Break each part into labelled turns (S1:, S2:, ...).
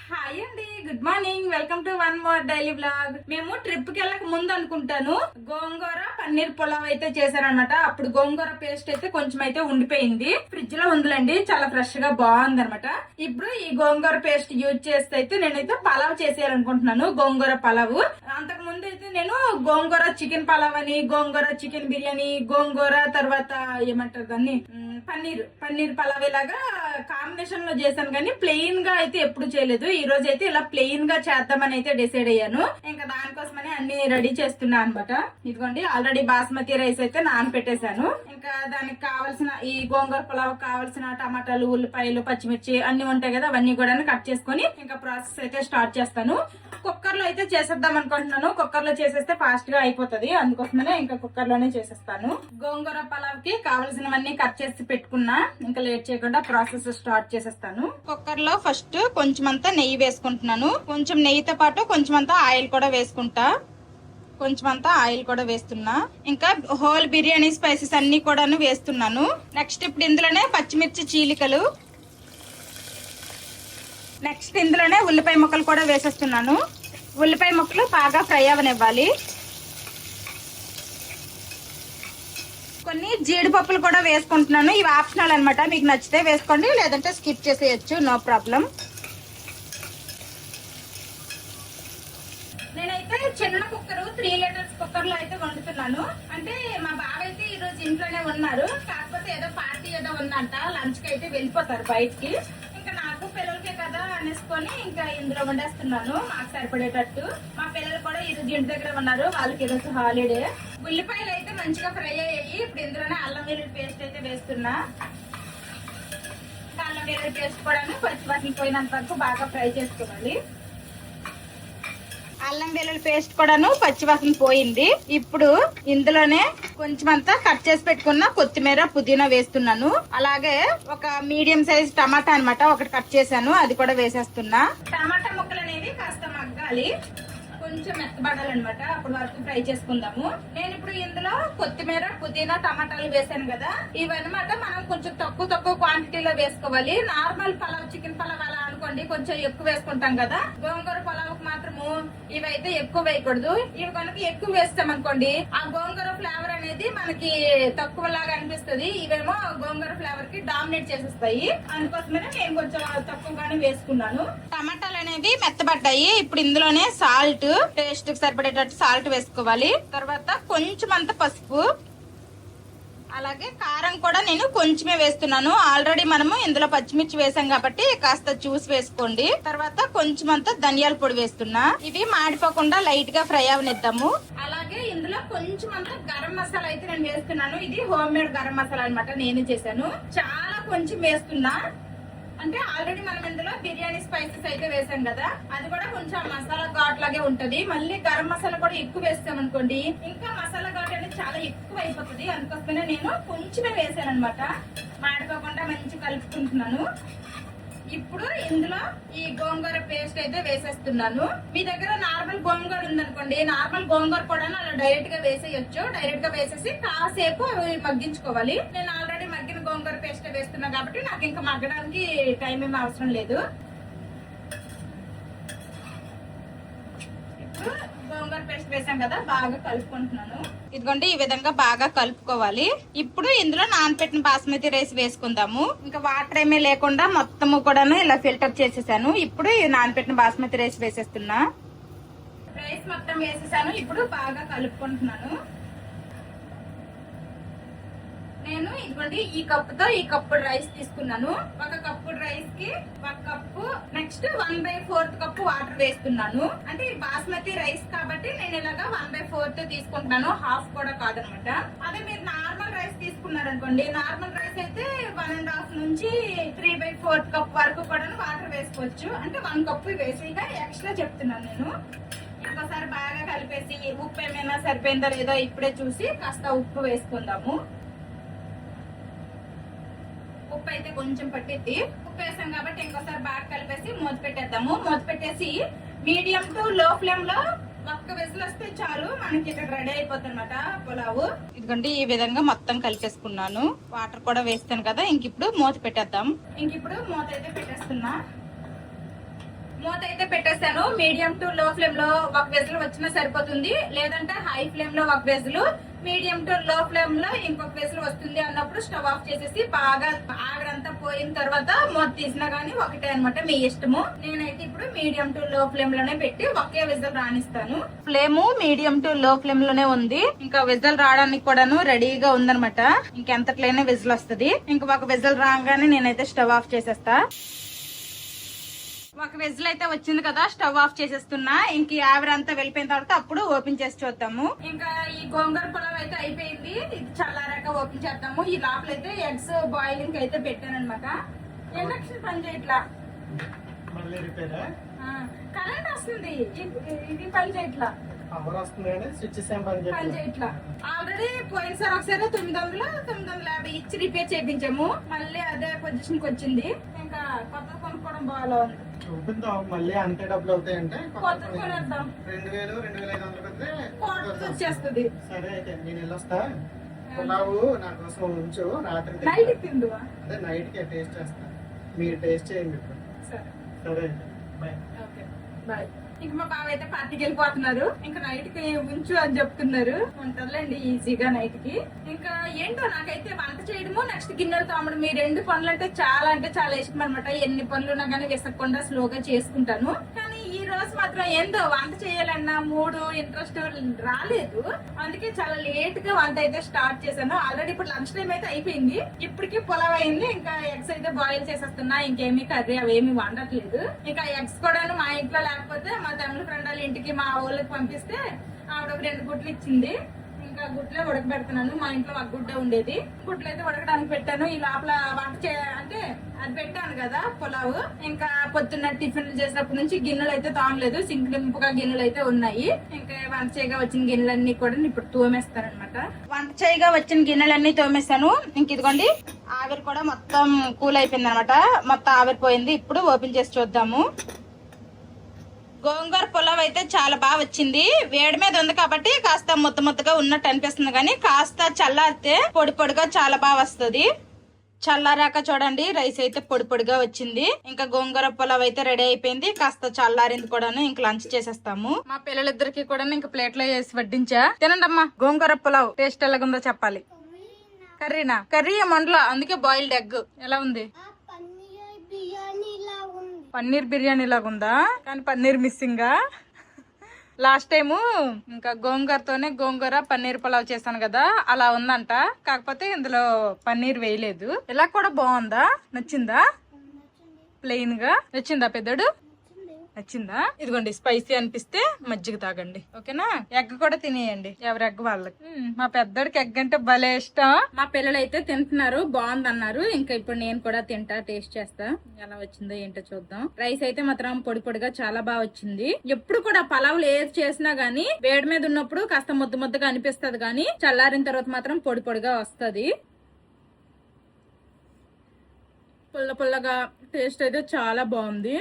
S1: Hi అండి, good morning. Welcome to one more daily blog. మేము trip కి వెళ్ళక ముందు అనుకుంటాను గోంగూర పన్నీర్ పులావ్ అయితే చేశారనమాట. అప్పుడు గోంగూర పేస్ట్ అయితే కొంచెం అయితే ఉండిపోయింది, ఫ్రిడ్జ్ లో ఉందిలేండి, చాలా ఫ్రెష్ గా బాగుంది అనమాట. ఇప్పుడు ఈ గోంగూర పేస్ట్ యూజ్ చేస్తే అయితే నేనైతే పలావ్ చేసేయాలనుకుంటున్నాను, గోంగూర పలావ్. అంతకు ముందు అయితే నేను గోంగూర చికెన్ పలావ్ అని, గోంగూర చికెన్ బిర్యానీ, గోంగూర తర్వాత ఏమంటారు దాన్ని పన్నీర్ పలావ్ ఇలాగా కాంబినేషన్ లో చేశాను, కానీ ప్లెయిన్ గా అయితే ఎప్పుడు చేయలేదు. ఈ రోజు అయితే ఇలా ప్లెయిన్ గా చేద్దామని అయితే డిసైడ్ అయ్యాను. ఇంకా దానికోసమని అన్ని రెడీ చేస్తున్నా అనమాట. ఇదిగోండి, ఆల్రెడీ బాస్మతి రైస్ అయితే నానపెట్టేశాను. ఇంకా దానికి కావాల్సిన ఈ గోంగూర పులావ్ కావాల్సిన టమాటాలు, ఉల్లిపాయలు, పచ్చిమిర్చి అన్ని ఉంటాయి కదా, అవన్నీ కూడా కట్ చేసుకుని ఇంకా ప్రాసెస్ అయితే స్టార్ట్ చేస్తాను. కుక్కర్ లో అయితే చేసేద్దాం అనుకుంటున్నాను. కుక్కర్ లో చేసేస్తే ఫాస్ట్ గా అయిపోతుంది, అందుకోసమనే ఇంకా కుక్కర్ లోనే చేసేస్తాను. గోంగూర పలావ్ కి కావాల్సినవన్నీ కట్ చేసి పెట్టుకున్నా. ఇంకా లేట్ చేయకుండా ప్రాసెస్ స్టార్ట్ చేసేస్తాను. కుక్కర్ లో ఫస్ట్ కొంచెం అంతా నెయ్యి వేసుకుంటున్నాను. కొంచెం నెయ్యితో పాటు కొంచెం అంతా ఆయిల్ కూడా వేసుకుంటా. కొంచెం అంతా ఆయిల్ కూడా వేస్తున్నా. ఇంకా హోల్ బిర్యానీ స్పైసెస్ అన్ని కూడా వేస్తున్నాను. నెక్స్ట్ ఇప్పుడు ఇందులోనే పచ్చిమిర్చి చీలికలు, నెక్స్ట్ ఇందులోనే ఉల్లిపాయ ముక్కలు కూడా వేసేస్తున్నాను. ఉల్లిపాయ ముక్కలు బాగా ఫ్రై అవనివ్వాలి. కొన్ని జీడిపప్పులు కూడా వేసుకుంటున్నాను. ఇవి ఆప్షనల్ అనమాట, మీకు నచ్చితే వేసుకోండి, లేదంటే స్కిప్ చేసేయచ్చు, నో ప్రాబ్లం. నేనైతే చిన్న కుక్కర్ 3 లీటర్స్ కుక్కర్ లో అయితే వండుతున్నాను. అంటే మా బావ అయితే ఈ రోజు ఇంట్లోనే ఉన్నారు, కాకపోతే ఏదో పార్టీ ఏదో ఉందంట, లంచ్ కి అయితే వెళ్ళిపోతారు బయటికి. ఇంకా నాకు పిల్లలకే కదా అనేసుకొని ఇంకా ఇందులో వండేస్తున్నాను, మాకు సరిపడేటట్టు. మా పిల్లలు కూడా ఈ రోజు ఇంటి దగ్గర ఉన్నారు, వాళ్ళకి ఈరోజు హాలిడే. ఉల్లిపాయలు అయితే మంచిగా ఫ్రై అయ్యాయి. ఇప్పుడు ఇందులోనే అల్లం వెల్లుల్లి పేస్ట్ అయితే వేస్తున్నా. అల్లం వెల్లుల్లి పేస్ట్ కూడా పచ్చివాసన పోయినంత వరకు బాగా ఫ్రై చేసుకోవాలి. అల్లం వెల్లుల్లి పేస్ట్ కూడాను పచ్చివాసన పోయింది. ఇప్పుడు ఇందులోనే కొంచెం అంతా కట్ చేసి పెట్టుకున్న కొత్తిమీర, పుదీనా వేస్తున్నాను. అలాగే ఒక మీడియం సైజ్ టమాటా అన్నమాట, ఒకటి కట్ చేశాను, అది కూడా వేసేస్తున్నా. టమాటా ముక్కలు అనేవి కాస్త మగ్గాలి, కొంచెం మెత్తబడాలన్నమాట, అప్పుడు వరకు ఫ్రై చేసుకుందాము. నేను ఇప్పుడు ఇందులో కొత్తిమీర, పుదీనా, టమాటాలు వేసాను కదా, ఇవన్నమాట మనం కొంచెం తక్కువ క్వాంటిటీలో వేసుకోవాలి. నార్మల్ పలావ్, చికెన్ పలావ్ అలా అనుకోండి కొంచెం ఎక్కువ వేసుకుంటాం కదా, గోంగూర పలావ్ మాత్రము ఇవైతే ఎక్కువ వేయకూడదు. ఇవి కనుక ఎక్కువ వేస్తాం అనుకోండి, ఆ గోంగూర ఫ్లేవర్ అనేది మనకి తక్కువ లాగా అనిపిస్తుంది. ఇవేమో గోంగూర ఫ్లేవర్ కి డామినేట్ చేసేస్తాయి, అందుకోసమే నేను కొంచెం తక్కువగానే వేసుకున్నాను. టమాటాలు అనేవి మెత్తబడ్డాయి. ఇప్పుడు ఇందులోనే సాల్ట్, టేస్ట్ కి సరిపడేటట్టు సాల్ట్ వేసుకోవాలి. తర్వాత కొంచెం అంత పసుపు, అలాగే కారం కూడా నేను కొంచెమే వేస్తున్నాను. ఆల్రెడీ మనము ఇందులో పచ్చిమిర్చి వేసాం కాబట్టి కాస్త చూసి వేసుకోండి. తర్వాత కొంచెం అంత ధనియాల పొడి వేస్తున్నా. ఇవి మాడిపోకుండా లైట్ గా ఫ్రై అవనిద్దాము. అలాగే ఇందులో కొంచెం అంత గరం మసాలా అయితే నేను వేస్తున్నాను. ఇది హోమ్ మేడ్ గరం మసాలా అనమాట, నేను చేశాను. చాలా కొంచెం వేస్తున్నా, అంటే ఆల్రెడీ మనం ఇందులో బిర్యానీ స్పైసెస్ అయితే వేసాం కదా, అది కూడా కొంచెం మసాలా ఘాట్ లాగే ఉంటది. మళ్ళీ గరం మసాలా కూడా ఎక్కువ వేస్తాం అనుకోండి, ఇంకా మసాలా ఘాట్ అనేది చాలా ఎక్కువ అయిపోతుంది. అందుకోసమే నేను కొంచెమే వేసాను అనమాట, మాడిపోకుండా మంచిగా కలుపుకుంటున్నాను. ఇప్పుడు ఇందులో ఈ గోంగూర పేస్ట్ అయితే వేసేస్తున్నాను. మీ దగ్గర నార్మల్ గోంగూర ఉందనుకోండి, నార్మల్ గోంగూర కూడా అలా డైరెక్ట్ గా వేసేయచ్చు. డైరెక్ట్ గా వేసేసి కాసేపు మగ్గించుకోవాలి. నేను ఆల్రెడీ మగ్గిన గోంగూర పేస్ట్ వేస్తున్నా కాబట్టి నాకు ఇంకా మగ్గడానికి టైం ఏమీ అవసరం లేదు. ఇప్పుడు గోంగూర పేస్ట్ వేసాం కదా, బాగా కలుపుకుంటున్నాను. ఇదిగోండి, ఈ విధంగా బాగా కలుపుకోవాలి. ఇప్పుడు ఇందులో నానబెట్టిన బాస్మతి రైస్ వేసుకుందాము. ఇంకా వాటర్ ఏమీ లేకుండా మొత్తము కూడా ఇలా ఫిల్టర్ చేసేసాను. ఇప్పుడు ఈ నానబెట్టిన బాస్మతి రైస్ వేసేస్తున్నా. రైస్ మొత్తం వేసేసాను. ఇప్పుడు బాగా కలుపుకుంటున్నాను. నేను ఇదిగోండి ఈ కప్పుతో ఈ కప్పు రైస్ తీసుకున్నాను. ఒక కప్పు రైస్ కి 1 కప్పు, నెక్స్ట్ 1/4 కప్పు వాటర్ వేస్తున్నాను. అంటే బాస్మతి రైస్ కాబట్టి నేను ఇలాగా 1/4 తీసుకుంటున్నాను, హాఫ్ కూడా కాదనమాట. అదే మీరు నార్మల్ రైస్ తీసుకున్నారనుకోండి, నార్మల్ రైస్ అయితే 1.5 నుంచి 3/4 కప్ వరకు కూడా వాటర్ వేసుకోవచ్చు. అంటే 1 కప్పు వేసి ఎక్స్ట్రా చెప్తున్నాను నేను. ఇంకోసారి బాగా కలిపేసి ఉప్పు ఏమైనా సరిపోయిందో లేదో ఇప్పుడే చూసి కాస్త ఉప్పు వేసుకుందాము. ఉప్పు అయితే కొంచెం పట్టిద్ది, ఉప్పు వేసాం కాబట్టి ఇంకోసారి బాగా కలిపేసి మూత పెట్టేద్దాము. మూత పెట్టేసి మీడియం టు లో ఫ్లేమ్ లో ఒక్క విజిల్ వస్తే చాలు, మనకి ఇక్కడ రెడీ అయిపోతుంది అనమాట పులావు. ఇదిగోండి, ఈ విధంగా మొత్తం కలిపేసుకున్నాను. వాటర్ కూడా వేస్తాను కదా, ఇంక ఇప్పుడు మూత పెట్టేద్దాం. ఇంక ఇప్పుడు మూత అయితే పెట్టేస్తున్నా. మూత అయితే పెట్టేశాను. మీడియం టు లో ఫ్లేమ్ లో ఒక వెజల్ వచ్చినా సరిపోతుంది, లేదంటే హై ఫ్లేమ్ లో ఒక vessel, medium to low flame లో ఇంకొక వెజల్ వస్తుంది అన్నప్పుడు స్టవ్ ఆఫ్ చేసేసి బాగా ఆవిరంతా పోయిన తర్వాత మూత తీసినా గానీ ఒకటే అన్నమాట, మీ ఇష్టము. నేనైతే ఇప్పుడు మీడియం టు లో ఫ్లేమ్ లోనే పెట్టి ఒకే విజిల్ రాణిస్తాను. Flame medium to low flame లోనే ఉంది. ఇంకా విజిల్ రావడానికి కూడాను రెడీగా ఉందన్నమాట. ఇంకెంతట్లైనా విజిల్ వస్తుంది. ఇంక ఒక విజిల్ రాగానే నేనైతే స్టవ్ ఆఫ్ చేసేస్తా. ఒక విజిల్ అయితే వచ్చింది కదా, స్టవ్ ఆఫ్ చేసేస్తున్నా. ఇంక ఆవిరంతా వెళ్ళిపోయిన తర్వాత అప్పుడు ఓపెన్ చేసి చూద్దాము. ఇంకా ఈ గోంగూర పులావ్ అయితే అయిపోయింది. ఇది చల్లారాక ఓపెన్ చేద్దాము. ఈ లోపల అయితే ఎగ్స్ బాయిలింగ్ అయితే పెట్టాను అనమాట. ఇండక్షన్ పని చేయట్లా, కరెంట్ వస్తుంది, ఇది పని చేయట్లా, పని చేయట్లా. ఆల్రెడీ పోయినసారి ఒకసారి 950 ఇచ్చి రిపేర్ చేయించాము. మళ్ళీ అదే పొజిషన్ కి వచ్చింది. ఇంకా కొత్త కొనుక్కోవడం బాగా ఉంది.
S2: మళ్ళీ అంతే డబ్బులు అవుతాయంటే
S1: కొత్త కొనేద్దాం.
S2: 2000-2500
S1: వచ్చేస్తుంది.
S2: సరే అయితే నేను వెళ్ళొస్తా. పులావు నా కోసం ఉంచు, రాత్రి
S1: నైట్ తిందువా?
S2: అదే నైట్ కి టేస్ట్ చేస్తా, మీరు టేస్ట్ చేయండి ఇప్పుడు.
S1: సరే
S2: సరే అయితే బాయ్.
S1: Okay bye. ఇంక మా బావ అయితే పార్టీకి వెళ్ళిపోతున్నారు. ఇంకా నైట్ కి ఉంచు అని చెప్తున్నారు. ఉంటుందిలేండి ఈజీగా నైట్ కి. ఇంకా ఏంటో నాకైతే వంట చేయడము, నెక్స్ట్ గిన్నెలు తోమడం, ఈ రెండు పనులు అంటే చాలా ఇష్టం అనమాట. ఎన్ని పనులు ఉన్నా కానీ విసక్కుండా స్లోగా చేసుకుంటాను. కానీ ఈ రోజు మాత్రం ఏందో వంట చేయాలన్న మూడు ఇంట్రెస్ట్ రాలేదు. అందుకే చాలా లేట్ గా వంట అయితే స్టార్ట్ చేశాను. ఆల్రెడీ ఇప్పుడు లంచ్ టైం అయితే అయిపోయింది. ఇప్పటికి పులావ్ అయింది. ఇంకా ఎగ్స్ అయితే బాయిల్ చేసేస్తున్నా. ఇంకేమీ కర్రీ అవేమి వండట్లేదు. ఇంకా ఎగ్స్ కూడా మా ఇంట్లో లేకపోతే మా తమిళ ఫ్రెండ్ వాళ్ళ ఇంటికి మా ఊళ్ళకి పంపిస్తే ఆవిడ 2 గుడ్లు ఇచ్చింది. ఇంకా గుడ్లే ఉడకబెడుతున్నాను. మా ఇంట్లో ఒక గుడ్డ ఉండేది. గుడ్లు అయితే ఉడకడానికి పెట్టాను. ఈ లోపల వంట అంటే అది పెట్టాను కదా పులావు. ఇంకా పొద్దున్న టిఫిన్లు చేసినప్పటి నుంచి గిన్నెలు అయితే తోమలేదు. సింక్ నింపుగా గిన్నెలు అయితే ఉన్నాయి. ఇంకా వంట చేయగా వచ్చిన గిన్నెలన్నీ కూడా ఇప్పుడు తోమేస్తాను అనమాట. వంట చేయగా వచ్చిన గిన్నెలన్నీ తోమేస్తాను. ఇంక ఇదిగోండి ఆవిరి కూడా మొత్తం కూల్ అయిపోయింది అనమాట. మొత్తం ఆవిరిపోయింది. ఇప్పుడు ఓపెన్ చేసి చూద్దాము. గోంగూర పులావ్ అయితే చాలా బాగా వచ్చింది. వేడి మీద ఉంది కాబట్టి కాస్త ముద్దగా ఉన్నట్టు అనిపిస్తుంది, కానీ కాస్త చల్లారితే పొడి పొడిగా చాలా బాగా వస్తుంది. చల్లారాక చూడండి రైస్ అయితే పొడిగా వచ్చింది. ఇంకా గోంగూర పులావ్ అయితే రెడీ అయిపోయింది. కాస్త చల్లారింది కూడాను. ఇంకా లంచ్ చేసేస్తాము. మా పిల్లలిద్దరికి కూడా ఇంకా ప్లేట్ లో వేసి వడ్డించా. తినండి అమ్మా. గోంగూర పులావ్ టేస్ట్ ఎలాగుందో చెప్పాలి. కర్రీనా? కర్రీ ఏమండలో, అందుకే బాయిల్డ్ ఎగ్. ఎలా ఉంది? పన్నీర్ బిర్యానీ లాగా ఉందా, కానీ పన్నీర్ మిస్సింగ్. లాస్ట్ టైము ఇంకా గోంగూరతోనే గోంగూర పన్నీర్ పులావ్ చేశాను కదా, అలా ఉందంట. కాకపోతే ఇందులో పన్నీర్ వేయలేదు. ఇలా కూడా బాగుందా? నచ్చిందా? ప్లెయిన్ గా నచ్చిందా? పెద్దడు నచ్చిందా? ఇదిగోండి స్పైసీ అనిపిస్తే మజ్జిగ తాగండి, ఓకేనా? ఎగ్ కూడా తినేయండి, ఎవరి ఎగ్ వాళ్ళకి. మా పెద్దోడికి ఎగ్ అంటే భలే ఇష్టం. మా పిల్లలు అయితే తింటున్నారు, బాగుంది అన్నారు. ఇంకా ఇప్పుడు నేను కూడా తింటా, టేస్ట్ చేస్తా ఎలా వచ్చిందో ఏంటో చూద్దాం. రైస్ అయితే మాత్రం పొడిగా చాలా బాగా వచ్చింది. ఎప్పుడు కూడా పలావులు ఏది చేసినా గానీ వేడి మీద ఉన్నప్పుడు కాస్త ముద్దగా అనిపిస్తది, గానీ చల్లారిన తర్వాత మాత్రం పొడిగా వస్తది. పుల్లగా టేస్ట్ అయితే చాలా బాగుంది.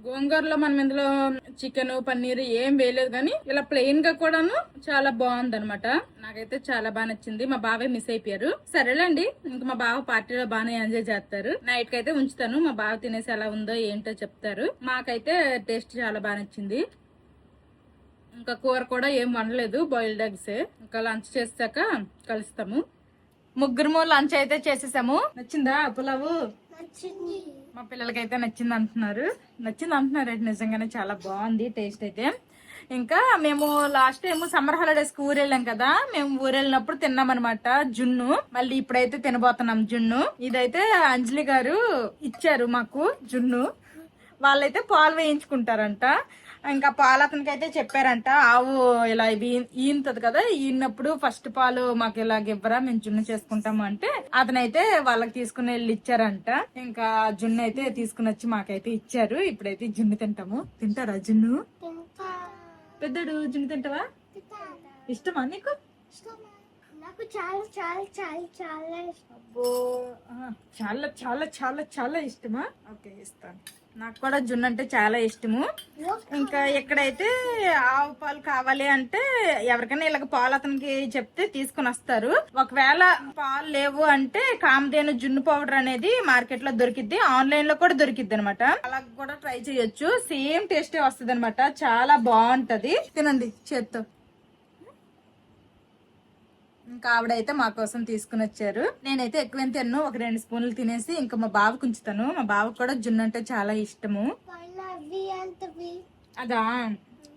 S1: గోంగూరలో మనం ఇందులో చికెన్ పన్నీర్ ఏం వేయలేదు, కానీ ఇలా ప్లెయిన్ గా కూడాను చాలా బాగుంది అనమాట. నాకైతే చాలా బాగా నచ్చింది. మా బావే మిస్ అయిపోయారు. సరేలేండి, ఇంకా మా బావ పార్టీలో బాగానే ఎంజాయ్ చేస్తారు. నైట్ కి అయితే ఉంచుతాను. మా బావ తినేసి ఎలా ఉందో ఏంటో చెప్తారు. మాకైతే టేస్ట్ చాలా బాగా నచ్చింది. ఇంకా కూర కూడా ఏం వండలేదు, బాయిల్డ్ ఎగ్సే. ఇంకా లంచ్ చేసాక కలుస్తాము. ముగ్గురు లంచ్ అయితే చేసేసాము. నచ్చిందా పులావు? మా పిల్లలకైతే నచ్చింది అంటున్నారు. నిజంగానే చాలా బాగుంది టేస్ట్ అయితే. ఇంకా మేము లాస్ట్ టైం సమ్మర్ హాలిడేస్ కి ఊరు వెళ్ళాం కదా, మేము ఊరు వెళ్ళినప్పుడు తిన్నాం అనమాట జున్ను. మళ్ళీ ఇప్పుడైతే తినబోతున్నాం జున్ను. ఇదైతే అంజలి గారు ఇచ్చారు మాకు జున్ను. వాళ్ళైతే పాలు వేయించుకుంటారంట. ఇంకా పాలు అతనికి అయితే చెప్పారంట, ఆవు ఇలా ఈనుతుంది కదా, ఈనప్పుడు ఫస్ట్ పాలు మాకు ఇలాగ ఇవ్వరా, మేము జున్ను చేసుకుంటాము అంటే అతనైతే వాళ్ళకి తీసుకుని వెళ్ళి ఇచ్చారంట. ఇంకా జున్ను అయితే తీసుకుని వచ్చి మాకైతే ఇచ్చారు. ఇప్పుడైతే జున్ను తింటాము. తింటారా జున్ను? పెద్దడు జున్ను తింటావా? ఇష్టమా నీకు?
S3: నాకు చాలా చాలా చాలా చాలా ఇష్టం.
S1: అబ్బో, చాలా చాలా చాలా చాలా ఇష్టమా? ఓకే, ఇస్తాను. నాకు కూడా జున్ను అంటే చాలా ఇష్టము. ఇంకా ఎక్కడైతే ఆవు పాలు కావాలి అంటే ఎవరికైనా ఇలాగ పాలు అతనికి చెప్తే తీసుకుని వస్తారు. ఒకవేళ పాలు లేవు అంటే కామధేను జున్ను పౌడర్ అనేది మార్కెట్ లో దొరికిద్ది, ఆన్లైన్ లో కూడా దొరికిద్ది అనమాట. అలా కూడా ట్రై చేయొచ్చు, సేమ్ టేస్టే వస్తుంది అనమాట. చాలా బాగుంటది. తినండి చేత్తో. ఇంకా ఆవిడైతే మా కోసం తీసుకుని వచ్చారు. నేనైతే ఎక్కువ తిన్ను, ఒక 2 స్పూన్లు తినేసి ఇంకా మా బావకు ఉంచుతాను. మా బావకు కూడా జున్ను అంటే చాలా ఇష్టము. అదా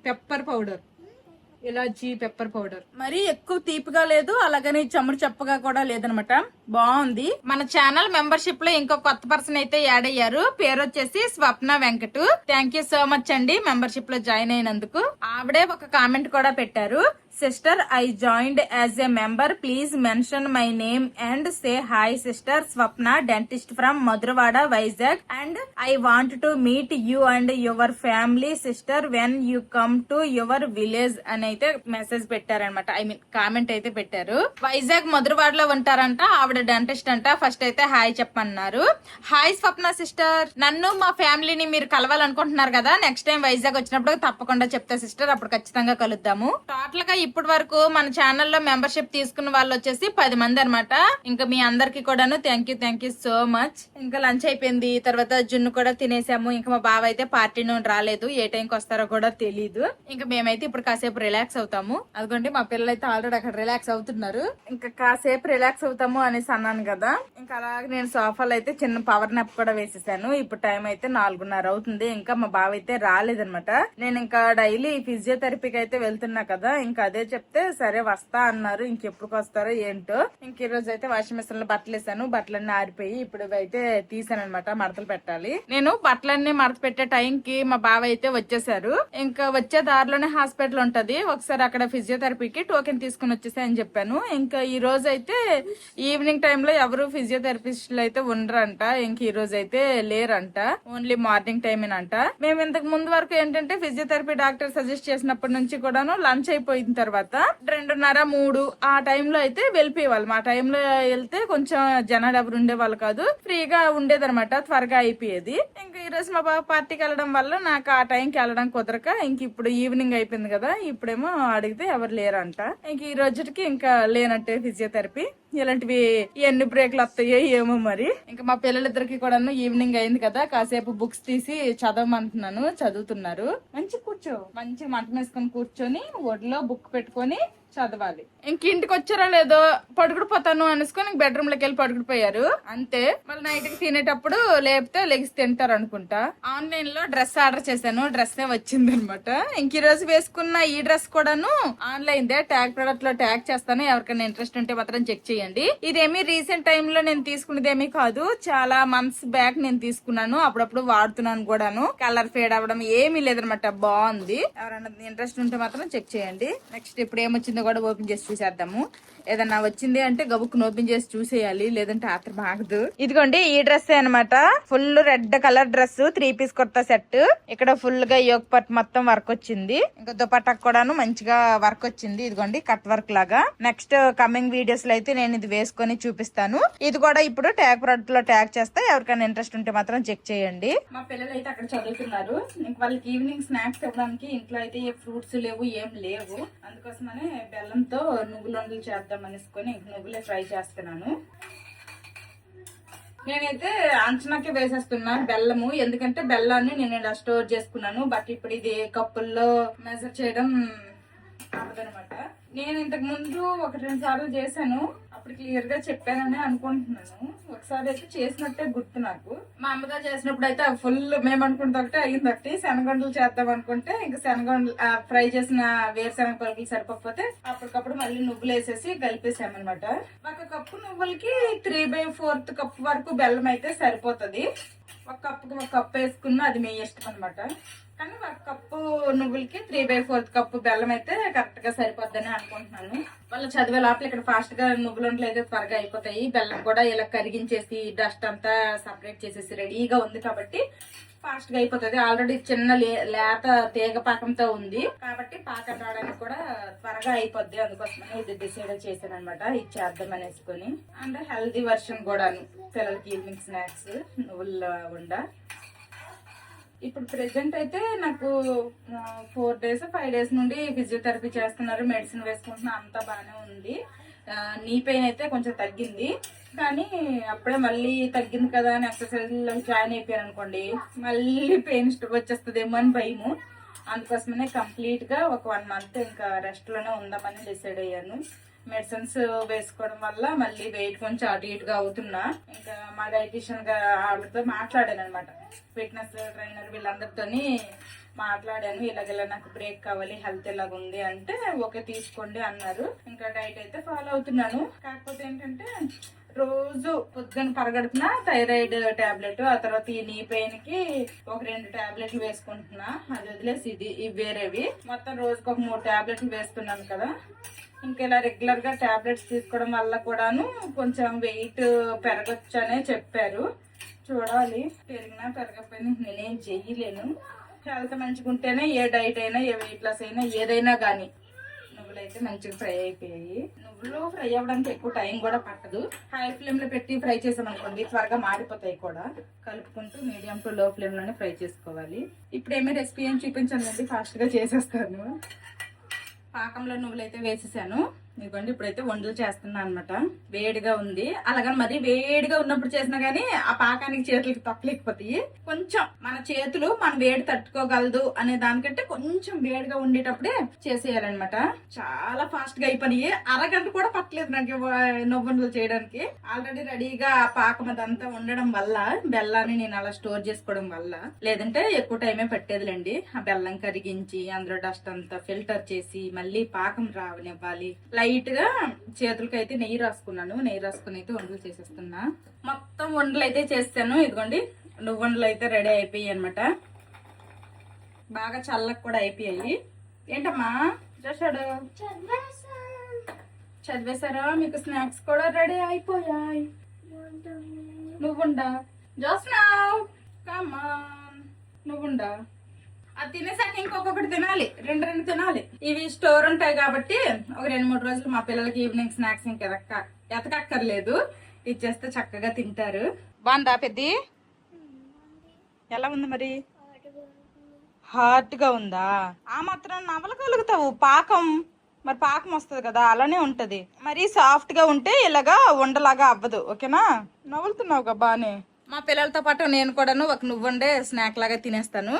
S1: పెప్పర్ పౌడర్, ఇలాచి పెప్పర్ పౌడర్. మరి ఎక్కువ తీపిగా లేదు, అలాగని చమురు చెప్పగా కూడా లేదనమాట. బాగుంది. మన ఛానల్ మెంబర్షిప్ లో ఇంకో కొత్త పర్సన్ అయితే యాడ్ అయ్యారు. పేరు వచ్చేసి Swapna Venkat. Thank you so much అండి మెంబర్షిప్ లో జాయిన్ అయినందుకు. ఆవిడే ఒక కామెంట్ కూడా పెట్టారు. Sister, I joined as a member. Please mention my name and say hi sister Swapna, dentist from Madhurwada, Vizag, and I want to meet you and your family sister when you come to your village అని అయితే message పెట్టారనమాట. I mean comment అయితే పెట్టారు. వైజాగ్ మధురవాడలో ఉంటారంట. ఆవిడ dentist అంట. First అయితే hi చెప్పన్నారు. Hi స్వప్న sister, నన్ను మా ఫ్యామిలీని మీరు కలవాలనుకుంటున్నారు కదా, నెక్స్ట్ టైం వైజాగ్ వచ్చినప్పుడు తప్పకుండా చెప్తా సిస్టర్, అప్పుడు ఖచ్చితంగా కలుద్దాము. టోటల్ గా ఇప్పటి వరకు మన ఛానల్లో మెంబర్షిప్ తీసుకున్న వాళ్ళు వచ్చేసి 10 మంది అనమాట. ఇంకా మీ అందరికి కూడాను థ్యాంక్ యూ సో మచ్. ఇంకా లంచ్ అయిపోయింది, తర్వాత జున్ను కూడా తినేసాము. ఇంకా మా బావ అయితే పార్టీ నుండి రాలేదు, ఏ టైంకి వస్తారో కూడా తెలీదు. ఇంకా మేమైతే ఇప్పుడు కాసేపు రిలాక్స్ అవుతాము. అదిగోండి మా పిల్లలు అయితే ఆల్రెడీ అక్కడ రిలాక్స్ అవుతున్నారు. ఇంకా కాసేపు రిలాక్స్ అవుతాము అనేసి అన్నాను కదా. ఇంకా అలాగే నేను సోఫాలో అయితే చిన్న పవర్ నాప్ కూడా వేసేసాను. ఇప్పుడు టైం అయితే 4:30 అవుతుంది. ఇంకా మా బావ అయితే రాలేదనమాట. నేను ఇంకా డైలీ ఫిజియోథెరపీకి అయితే వెళ్తున్నా కదా, ఇంకా అదే చెప్తే సరే వస్తా అన్నారు. ఇంకెప్పుడు వస్తారో ఏంటో. ఇంక ఈ రోజు అయితే వాషింగ్ మిషన్ లో బట్టలు వేసాను. బట్టలన్నీ ఆరిపోయి ఇప్పుడు అయితే తీసాను అనమాట, మడతలు పెట్టాలి. నేను బట్టలన్నీ మడత పెట్టే టైంకి మా బావ అయితే వచ్చేసారు. ఇంకా వచ్చే దారిలోనే హాస్పిటల్ ఉంటది, ఒకసారి అక్కడ ఫిజియోథెరపీకి టోకెన్ తీసుకుని వచ్చేసాయని చెప్పాను. ఇంకా ఈ రోజు అయితే ఈవినింగ్ టైంలో ఎవరు ఫిజియోథెరపిస్టులు అయితే ఉండరంట. ఇంక ఈ రోజు అయితే లేరంట, ఓన్లీ మార్నింగ్ టైమేనంట. మేము ఇంతకు ముందు వరకు ఏంటంటే ఫిజియోథెరపీ డాక్టర్ సజెస్ట్ చేసినప్పటి నుంచి కూడాను లంచ్ అయిపోయిన తర్వాత 2:30, 3 ఆ టైంలో అయితే వెళ్ళిపోయేవాళ్ళం. ఆ టైంలో వెళ్తే కొంచెం జనాలు ఎవరు ఉండేవాళ్ళు కాదు, ఫ్రీగా ఉండేదన్నమాట, త్వరగా అయిపోయేది. ఇంకా ఈ రోజు మా బాబు పార్టీకి వెళ్ళడం వల్ల నాకు ఆ టైంకి వెళ్ళడం కుదరక ఇంక ఇప్పుడు ఈవినింగ్ అయిపోయింది కదా, ఇప్పుడేమో అడిగితే ఎవరు లేరంట. ఇంక ఈ రోజుకి ఇంకా లేనట్టే ఫిజియోథెరపీ. ఇలాంటివి ఎన్ని బ్రేక్లు వస్తాయో ఏమో మరి. ఇంకా మా పిల్లలిద్దరికి కూడా ఈవినింగ్ అయింది కదా, కాసేపు బుక్స్ తీసి చదవమంటున్నాను, చదువుతున్నారు. మంచి కూర్చో, మంచి మంట వేసుకొని కూర్చొని ఒడిలో బుక్ పెట్టుకొని చదవాలి. ఇంక ఇంటికి వచ్చారో లేదో పడుకుడిపోతాను అనుసుకొని బెడ్రూమ్ లోకి వెళ్ళి పడుకుడిపోయారు అంతే. మళ్ళీ నైట్ కి తినేటప్పుడు లేపితే లెగిసి తింటారు అనుకుంటా. ఆన్లైన్ లో డ్రెస్ ఆర్డర్ చేశాను, డ్రెస్ వచ్చింది అనమాట. ఇంక ఈ రోజు వేసుకున్న ఈ డ్రెస్ కూడాను ఆన్లైన్ దే, ట్యాగ్ ప్రొడక్ట్ లో ట్యాగ్ చేస్తాను, ఎవరికైనా ఇంట్రెస్ట్ ఉంటే మాత్రం చెక్ చేయండి. ఇదేమి రీసెంట్ టైమ్ లో నేను తీసుకునేదేమీ కాదు, చాలా మంత్స్ బ్యాక్ నేను తీసుకున్నాను, అప్పుడప్పుడు వాడుతున్నాను కూడాను. కలర్ ఫేడ్ అవ్వడం ఏమీ లేదనమాట, బాగుంది. ఎవరైనా ఇంట్రెస్ట్ ఉంటే మాత్రం చెక్ చేయండి. నెక్స్ట్ ఇప్పుడు ఏమొచ్చిందో కూడా ఓపెన్ చేసి చూసేద్దాము. ఏదన్నా వచ్చింది అంటే గబుక్కును ఓపెన్ చేసి చూసేయాలి, లేదంటే ఆత్ర బాగదు. ఇదిగోండి ఈ డ్రెస్ అనమాట, full red colour dress, 3 piece kurta set. ఇక్కడ ఫుల్ గా యోగ్ పట్ మొత్తం వర్క్ వచ్చింది. ఇంకా దుపట్టాకు కూడాను మంచిగా వర్క్ వచ్చింది, ఇదిగోండి కట్ వర్క్ లాగా. నెక్స్ట్ కమింగ్ వీడియోస్ లో అయితే నేను ఇది వేసుకొని చూపిస్తాను. ఇది కూడా ఇప్పుడు ట్యాగ్ ప్రొడక్ట్ లో ట్యాగ్ చేస్తే ఎవరికైనా ఇంట్రెస్ట్ ఉంటే మాత్రం చెక్ చేయండి. మా పిల్లలు అయితే అక్కడ చదువుతున్నారు. ఇంక వాళ్ళకి ఈవినింగ్ స్నాక్స్ ఇవ్వడానికి ఇంట్లో అయితే ఏ ఫ్రూట్స్ లేవు, ఏం లేవు. అందుకోసమనే బెల్లంతో నువ్వులుండలు చేద్దాం అనేసుకొని నువ్వులే ఫ్రై చేస్తున్నాను. నేనైతే అంచనాకే వేసేస్తున్నా బెల్లము, ఎందుకంటే బెల్లాన్ని నేను ఇలా స్టోర్ చేసుకున్నాను. బట్ ఇప్పుడు ఇది కప్పుల్లో మెజర్ చేయడం అవ్వదనమాట. నేను ఇంతకు ముందు 1-2 సార్లు చేశాను, అప్పుడు క్లియర్ గా చెప్పానని అనుకుంటున్నాను. ఒకసారి అయితే చేసినట్టే గుర్తు నాకు. మా అమ్మగారు చేసినప్పుడు అయితే ఫుల్ మేము అనుకుంటే ఒకటి అయ్యింది. ఒకటి శనగొండలు చేద్దాం అనుకుంటే ఇంకా శనగొండలు ఫ్రై చేసిన వేరుశనగ పలుకులు సరిపోతే అప్పటికప్పుడు మళ్ళీ నువ్వులు వేసేసి కలిపేసామన్నమాట. 1 కప్పు నువ్వులకి 3/4 కప్పు వరకు బెల్లం అయితే సరిపోతుంది. 1 కప్పుకి 1 కప్పు వేసుకున్నా అది మీ ఇష్టం అనమాట. కానీ 1 కప్పు నువ్వులకి 3/4 కప్పు బెల్లం అయితే కరెక్ట్ గా సరిపోద్దని అనుకుంటున్నాను. వాళ్ళు చదివే లోపల ఇక్కడ ఫాస్ట్ గా నువ్వులుంటలు అయితే త్వరగా అయిపోతాయి. బెల్లం కూడా ఇలా కరిగించేసి డస్ట్ అంతా సపరేట్ చేసేసి రెడీగా ఉంది కాబట్టి ఫాస్ట్ గా అయిపోతుంది. ఆల్రెడీ చిన్న లేత తీగ పాకంతో ఉంది కాబట్టి పాకం రావడానికి కూడా త్వరగా అయిపోద్ది. అందుకోసమని ఇది డిసైడ్ చేశాను అనమాట, ఇది చేద్దాం అనేసుకొని. అండ్ హెల్దీ వర్షన్ కూడాను పిల్లలకి ఈవినింగ్ స్నాక్స్ నువ్వుల ఉండ. ఇప్పుడు ప్రెసెంట్ అయితే నాకు 4 days 5 days నుండి ఫిజియోథెరపీ చేస్తున్నారు, మెడిసిన్ వేసుకుంటున్నా, అంతా బాగానే ఉంది. నీ పెయిన్ అయితే కొంచెం తగ్గింది, కానీ అప్పుడే మళ్ళీ తగ్గింది కదా అని ఎక్సర్సైజ్ జాయిన్ అయిపోయాను అనుకోండి, మళ్ళీ పెయిన్ వచ్చేస్తుందేమో అని భయము. అందుకోసమనే కంప్లీట్ గా ఒక 1 month ఇంకా రెస్ట్ లోనే ఉందామని డిసైడ్ అయ్యాను. మెడిసిన్స్ వేసుకోవడం వల్ల మళ్ళీ వెయిట్ కొంచెం అటు ఇటుగా అవుతున్నా. ఇంకా మా డైటీషియన్ గా ఆవిడతో మాట్లాడాను అనమాట, ఫిట్నెస్ ట్రైనర్ వీళ్ళందరితోని మాట్లాడాను. ఇలాగెలా నాకు బ్రేక్ కావాలి, హెల్త్ ఎలాగ ఉంది అంటే ఓకే తీసుకోండి అన్నారు. ఇంకా డైట్ అయితే ఫాలో అవుతున్నాను. కాకపోతే ఏంటంటే రోజు పొద్దున్న పరగడుపున థైరాయిడ్ టాబ్లెట్, ఆ తర్వాత ఈ నీ పెయిన్ కి ఒక 2 టాబ్లెట్లు వేసుకుంటున్నా. అది వదిలేసి ఇవి వేరేవి మొత్తం రోజుకి ఒక 3 టాబ్లెట్లు వేస్తున్నాను కదా. ఇంకా ఇలా రెగ్యులర్ గా టాబ్లెట్స్ తీసుకోవడం వల్ల కూడాను కొంచెం వెయిట్ పెరగచ్చు అనే చెప్పారు. చూడాలి, పెరిగినా పెరగకపోయినా నేనేం చెయ్యలేను. హెల్త్ మంచిగా ఉంటేనే ఏ డైట్ అయినా, ఏ వెయిట్ లాస్ అయినా, ఏదైనా కానీ. నువ్వులు అయితే మంచిగా ఫ్రై అయిపోయాయి. నువ్వులు ఫ్రై అవ్వడానికి ఎక్కువ టైం కూడా పట్టదు. హై ఫ్లేమ్ లో పెట్టి ఫ్రై చేసాం అనుకోండి త్వరగా మాడిపోతాయి కూడా. కలుపుకుంటూ మీడియం టు లో ఫ్లేమ్ లోనే ఫ్రై చేసుకోవాలి. ఇప్పుడు ఏమీ రెసిపీ ఏం చూపించండి, ఫాస్ట్ గా చేసేస్తాను. పాకంలో నువ్వులు అయితే వేసేసాను. ఇదిగోండి ఇప్పుడైతే వంటలు చేస్తున్నా అనమాట. వేడిగా ఉంది, అలాగని మరీ వేడిగా ఉన్నప్పుడు చేసినా గానీ ఆ పాకానికి చేతులకి తప్పలేకపోతాయి. కొంచెం మన చేతులు మన వేడి తట్టుకోగలదు అనే దానికంటే కొంచెం వేడిగా ఉండేటప్పుడే చేసేయాలన్నమాట. చాలా ఫాస్ట్ గా అయిపోయి అరగంట కూడా పట్టలేదు నాకు నువ్వుండలు చేయడానికి. ఆల్రెడీ రెడీగా ఆ పాకం అదంతా ఉండడం వల్ల, బెల్లాన్ని నేను అలా స్టోర్ చేసుకోవడం వల్ల, లేదంటే ఎక్కువ టైమే పట్టేదిలేండి. ఆ బెల్లం కరిగించి అందులో డస్ట్ అంతా ఫిల్టర్ చేసి మళ్ళీ పాకం రావనివ్వాలి. లైట్ గా చేతులకి అయితే నెయ్యి రాసుకున్నాను. నెయ్యి రాసుకుని అయితే వంటలు చేసేస్తున్నా. మొత్తం వంటలు అయితే చేస్తాను. ఇదిగోండి నువ్వు వంటలు అయితే రెడీ అయిపోయాయి అనమాట. బాగా చల్లకి కూడా అయిపోయాయి. ఏంటమ్మా చేశాడు? చదివేశారా? మీకు స్నాక్స్ కూడా రెడీ అయిపోయాయి. నువ్వుండా జోస్నావ్, కమాన్ నువ్వుండా. అది తినేసాక ఇంకొకటి తినాలి, 2 తినాలి. ఇవి స్టోర్ ఉంటాయి కాబట్టి ఒక 2-3 రోజులు మా పిల్లలకి ఈవినింగ్ స్నాక్స్ ఇంకా ఎతకక్కర్లేదు, ఇచ్చేస్తే చక్కగా తింటారు. బాగుందా పెద్ది? ఎలా ఉంది మరి? హార్ట్ గా ఉందా? ఆ మాత్రం నవలగలుగుతావు. పాకం మరి పాకం వస్తుంది కదా, అలానే ఉంటది. మరి సాఫ్ట్ గా ఉంటే ఇలాగా ఉండలాగా అవ్వదు. ఓకేనా? నవ్వులుతున్నావుగా బానే. మా పిల్లలతో పాటు నేను కూడాను ఒక నువ్వుండే స్నాక్ లాగా తినేస్తాను.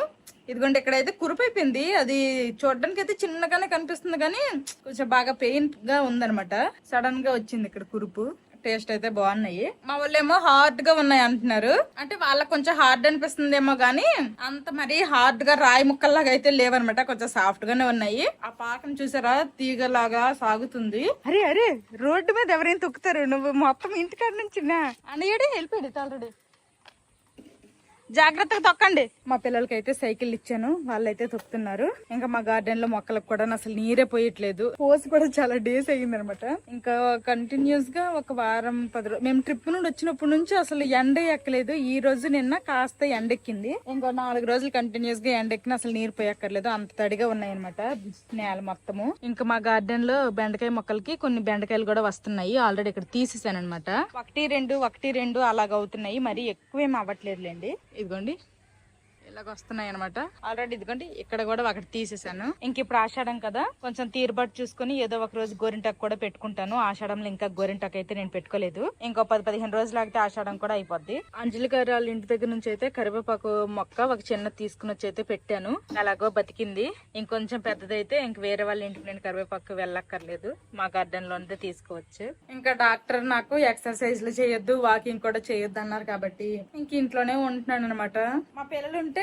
S1: ఇదిగోండి ఇక్కడైతే కురుపు అయిపోయింది. అది చూడడానికి అయితే చిన్నగానే కనిపిస్తుంది కానీ కొంచెం బాగా పెయిన్ గా ఉందనమాట. సడన్ గా వచ్చింది ఇక్కడ కురుపు. టేస్ట్ అయితే బాగున్నాయి. మా వాళ్ళేమో హార్డ్ గా ఉన్నాయి అంటున్నారు. అంటే వాళ్ళకి కొంచెం హార్డ్ అనిపిస్తుందేమో గానీ అంత మరి హార్డ్ గా రాయి ముక్కల్లాగా అయితే లేవన్నమాట. కొంచెం సాఫ్ట్ గానే ఉన్నాయి. ఆ పాకం చూసారా, తీగలాగా సాగుతుంది. అరే అరే రోడ్డు మీద ఎవరైనా తొక్కుతారు. నువ్వు మొత్తం ఇంటికాడ నుంచి అన్నయ్యడే వెళ్ళిపోయాడు ఆల్రెడీ. జాగ్రత్తగా తొక్కండి. మా పిల్లలకి అయితే సైకిల్ ఇచ్చాను, వాళ్ళైతే తొక్కుతున్నారు. ఇంకా మా గార్డెన్ లో మొక్కలకు కూడా అసలు నీరే పోయట్లేదు. పోసి కూడా చాలా డేస్ అయ్యింది అనమాట. ఇంకా కంటిన్యూస్ గా ఒక వారం 10 రోజులు మేము ట్రిప్ నుండి వచ్చినప్పటి నుంచి అసలు ఎండ ఎక్కలేదు. ఈ రోజు నిన్న కాస్త ఎండెక్కింది. ఇంకో 4 రోజులు కంటిన్యూస్ గా ఎండెక్కిన అసలు నీరు పోయక్కర్లేదు, అంత తడిగా ఉన్నాయన్నమాట నేల మొత్తము. ఇంకా మా గార్డెన్ లో బెండకాయ మొక్కలకి కొన్ని బెండకాయలు కూడా వస్తున్నాయి. ఆల్రెడీ ఇక్కడ తీసేసాను అనమాట. 1-2 అలాగ అవుతున్నాయి, మరి ఎక్కువేం అవ్వట్లేదులేండి. ఇదిగోండి ఇలాగ వస్తున్నాయి అనమాట. ఆల్రెడీ ఇదిగోండి ఇక్కడ కూడా ఒకటి తీసేసాను. ఇంక ఇప్పుడు ఆషాఢం కదా, కొంచెం తీరుబాటు చూసుకుని ఏదో ఒక రోజు గోరింటాకు కూడా పెట్టుకుంటాను. ఆషాఢంలో ఇంకా గోరింటాకు అయితే నేను పెట్టుకోలేదు. ఇంకో 10-15 రోజులు ఆగితే ఆషాఢం కూడా అయిపోద్ది. అంజలి గారు వాళ్ళ ఇంటి దగ్గర నుంచి అయితే కరివేపాకు మొక్క ఒక చిన్న తీసుకుని వచ్చి అయితే పెట్టాను. అలాగో బతికింది. ఇంకొంచెం పెద్దదైతే ఇంక వేరే వాళ్ళ ఇంటికి నేను కరివేపాకు వెళ్ళక్కర్లేదు, మా గార్డెన్ లోనే తీసుకోవచ్చు. ఇంకా డాక్టర్ నాకు ఎక్సర్సైజ్లు చేయొద్దు, వాకింగ్ కూడా చేయొద్దు అన్నారు కాబట్టి ఇంక ఇంట్లోనే ఉంటున్నాను అనమాట. మా పిల్లలు ఉంటే